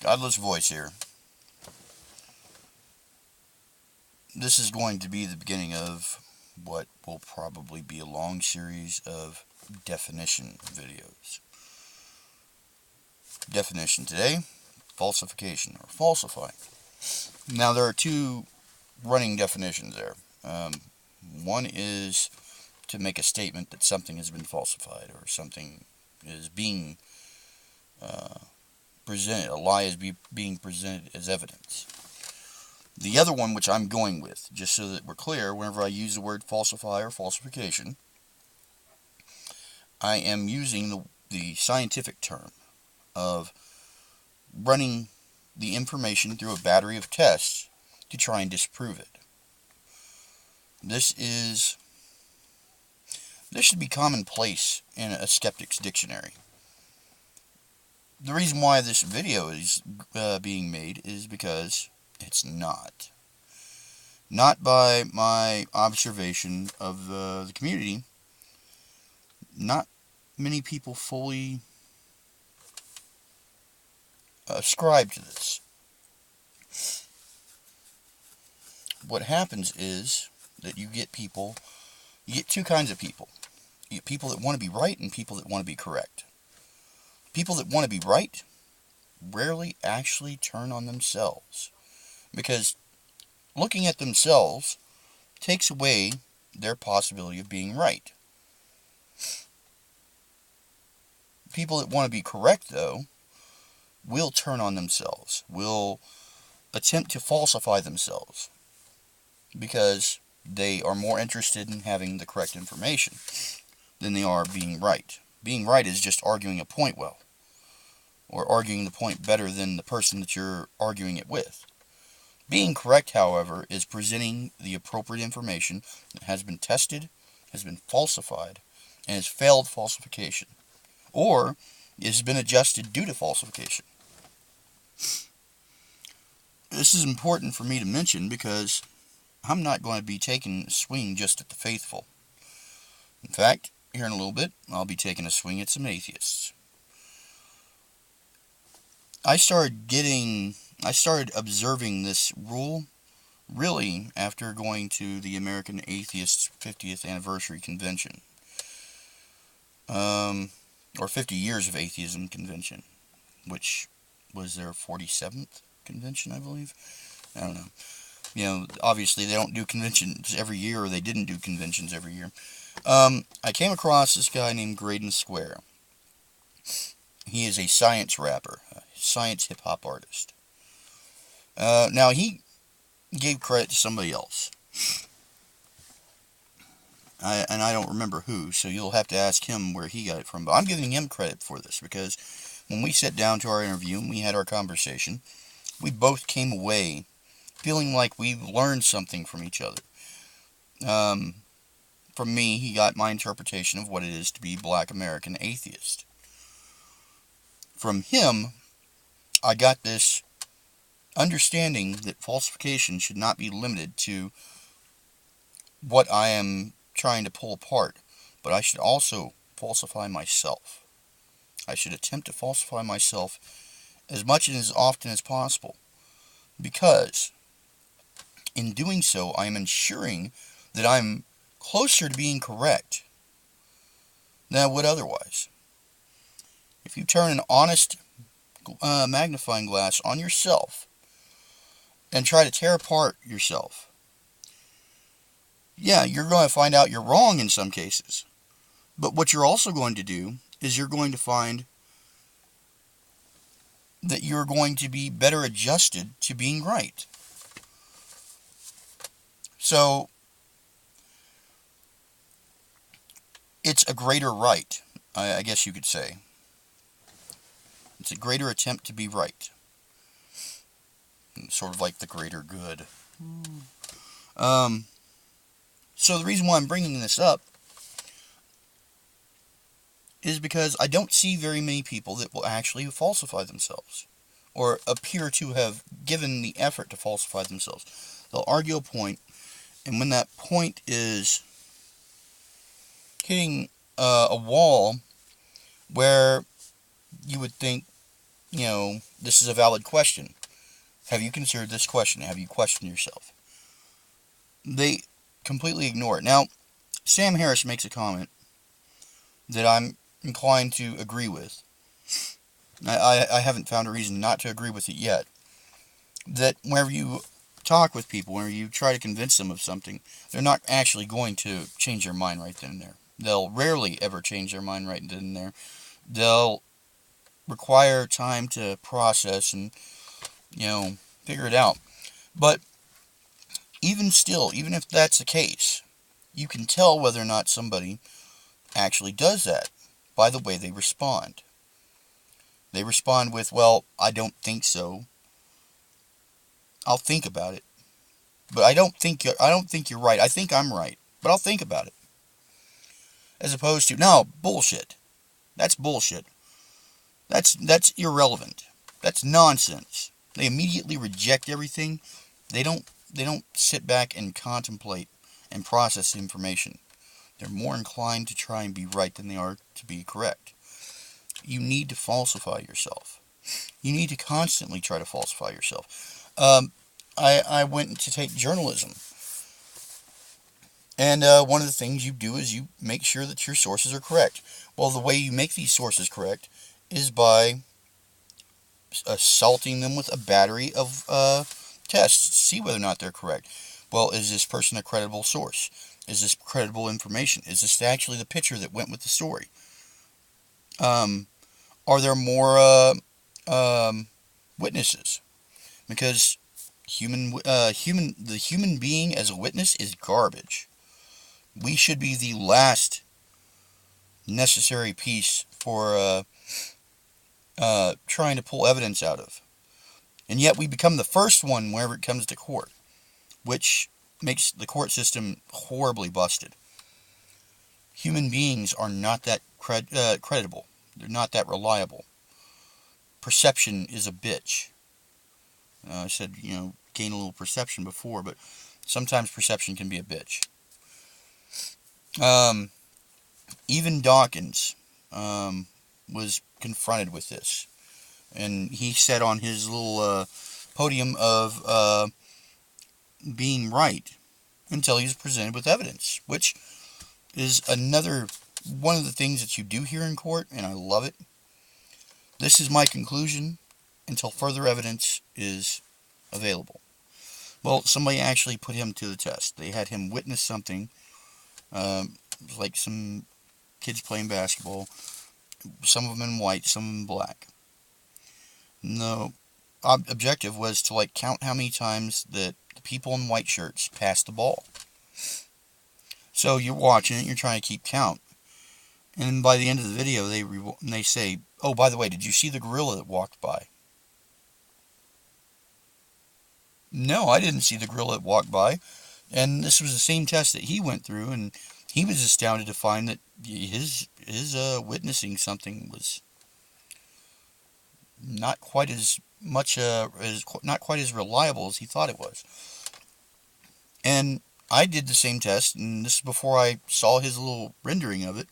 Godless Voice here. This is going to be the beginning of what will probably be a long series of definition videos. Definition today, falsification or falsifying. Now there are two running definitions there. One is to make a statement that something has been falsified or something is being presented, a lie is being presented as evidence. The other one, which I'm going with, just so that we're clear, whenever I use the word falsify or falsification, I am using the scientific term of running the information through a battery of tests to try and disprove it. This should be commonplace in a skeptic's dictionary. The reason why this video is being made is because it's not. Not by my observation of the community. Not many people fully ascribe to this. What happens is that you get two kinds of people. You get people that want to be right and people that want to be correct. People that want to be right rarely actually turn on themselves, because looking at themselves takes away their possibility of being right. People that want to be correct, though, will turn on themselves, will attempt to falsify themselves, because they are more interested in having the correct information than they are being right. Being right is just arguing a point well, or arguing the point better than the person that you're arguing it with. Being correct, however, is presenting the appropriate information that has been tested, has been falsified, and has failed falsification, or has been adjusted due to falsification. This is important for me to mention because I'm not going to be taking a swing just at the faithful. In fact, here in a little bit, I'll be taking a swing at some atheists. I started observing this rule really after going to the American Atheists 50th Anniversary Convention, or 50 Years of Atheism Convention, which was their 47th convention, I believe. I don't know. Obviously they don't do conventions every year, or they didn't do conventions every year. I came across this guy named Graydon Square. He is a science rapper, a science hip-hop artist. Now, he gave credit to somebody else. And I don't remember who, so you'll have to ask him where he got it from. But I'm giving him credit for this, because when we sat down to our interview and we had our conversation, we both came away feeling like we learned something from each other. From me, he got my interpretation of what it is to be Black American atheist. From him, I got this understanding that falsification should not be limited to what I am trying to pull apart, but I should also falsify myself. I should attempt to falsify myself as much and as often as possible, because in doing so, I am ensuring that I'm closer to being correct than I would otherwise. If you turn an honest magnifying glass on yourself and try to tear apart yourself, yeah, you're going to find out you're wrong in some cases. But what you're also going to do is you're going to find that you're going to be better adjusted to being right. So, it's a greater right, I guess you could say. It's a greater attempt to be right. Sort of like the greater good. So the reason why I'm bringing this up is because I don't see very many people that will actually falsify themselves, or appear to have given the effort to falsify themselves. They'll argue a point, and when that point is hitting a wall where you would think this is a valid question. Have you considered this question? Have you questioned yourself? They completely ignore it. Now, Sam Harris makes a comment that I'm inclined to agree with. I haven't found a reason not to agree with it yet. That whenever you talk with people, whenever you try to convince them of something, they're not actually going to change their mind right then and there. They'll rarely ever change their mind right then and there. They'll require time to process and, figure it out. But even still, even if that's the case, you can tell whether or not somebody actually does that by the way they respond. They respond with, well, I don't think so. I'll think about it. But I don't think you're right. I think I'm right, but I'll think about it. As opposed to, no, bullshit. That's bullshit. That's irrelevant. That's nonsense. They immediately reject everything. They don't sit back and contemplate and process information. They're more inclined to try and be right than they are to be correct. You need to falsify yourself. You need to constantly try to falsify yourself. I went to take journalism. And one of the things you do is you make sure that your sources are correct. Well, the way you make these sources correct is by assaulting them with a battery of tests to see whether or not they're correct. Well, is this person a credible source? Is this credible information? Is this actually the picture that went with the story? Are there more witnesses? Because the human being as a witness is garbage. We should be the last necessary piece for trying to pull evidence out of. And yet we become the first one whenever it comes to court, which makes the court system horribly busted. Human beings are not that credible. They're not that reliable. Perception is a bitch. I said, gain a little perception before, but sometimes perception can be a bitch. Even Dawkins was confronted with this. And he said on his little podium of being right until he was presented with evidence, which is another one of the things that you do here in court, and I love it. This is my conclusion until further evidence is available. Well, somebody actually put him to the test. They had him witness something, like some kids playing basketball, some of them in white, some of them in black. The objective was to count how many times that the people in white shirts passed the ball. So you're watching it, you're trying to keep count. And by the end of the video, they say, oh, by the way, did you see the gorilla that walked by? No, I didn't see the gorilla that walked by. And this was the same test that he went through, and he was astounded to find that his witnessing something was not quite as much not quite as reliable as he thought it was. And I did the same test, and this is before I saw his little rendering of it.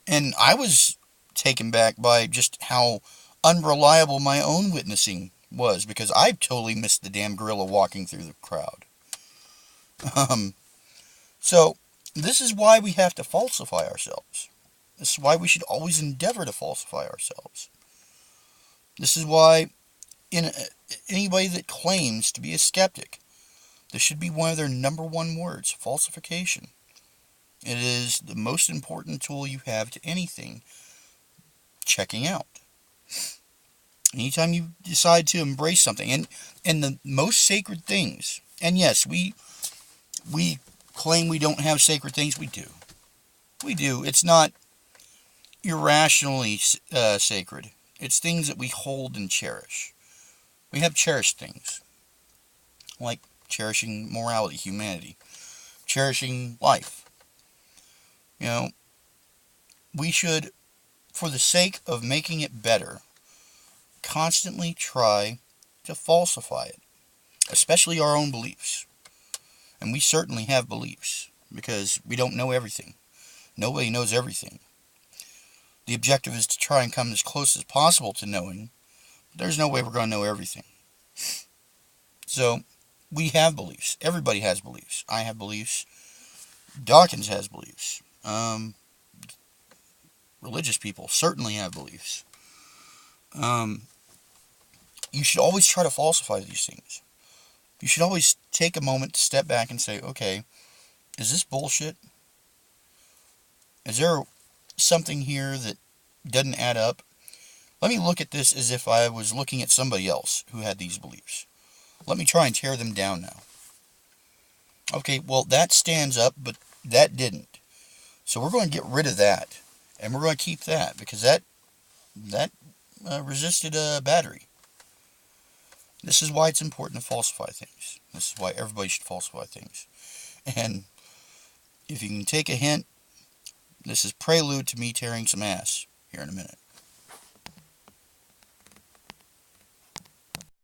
And I was taken back by just how unreliable my own witnessing was, because I totally missed the damn gorilla walking through the crowd. So, this is why we have to falsify ourselves. This is why we should always endeavor to falsify ourselves. This is why anybody that claims to be a skeptic, this should be one of their number one words: falsification. It is the most important tool you have to anything checking out. Anytime you decide to embrace something, and the most sacred things, and yes, we claim we don't have sacred things. We do. We do. It's not irrationally sacred. It's things that we hold and cherish. We have cherished things, like cherishing morality, humanity, cherishing life. We should, for the sake of making it better, constantly try to falsify it, especially our own beliefs. And we certainly have beliefs, because we don't know everything. Nobody knows everything. The objective is to try and come as close as possible to knowing. There's no way we're going to know everything. So, we have beliefs. Everybody has beliefs. I have beliefs. Dawkins has beliefs. Religious people certainly have beliefs. You should always try to falsify these things. You should always take a moment to step back and say, okay, is this bullshit? Is there something here that doesn't add up? Let me look at this as if I was looking at somebody else who had these beliefs. Let me try and tear them down now. Okay, well, that stands up, but that didn't. So we're going to get rid of that. And we're going to keep that, because that resisted a battery. This is why it's important to falsify things. This is why everybody should falsify things. And if you can take a hint, this is prelude to me tearing some ass here in a minute.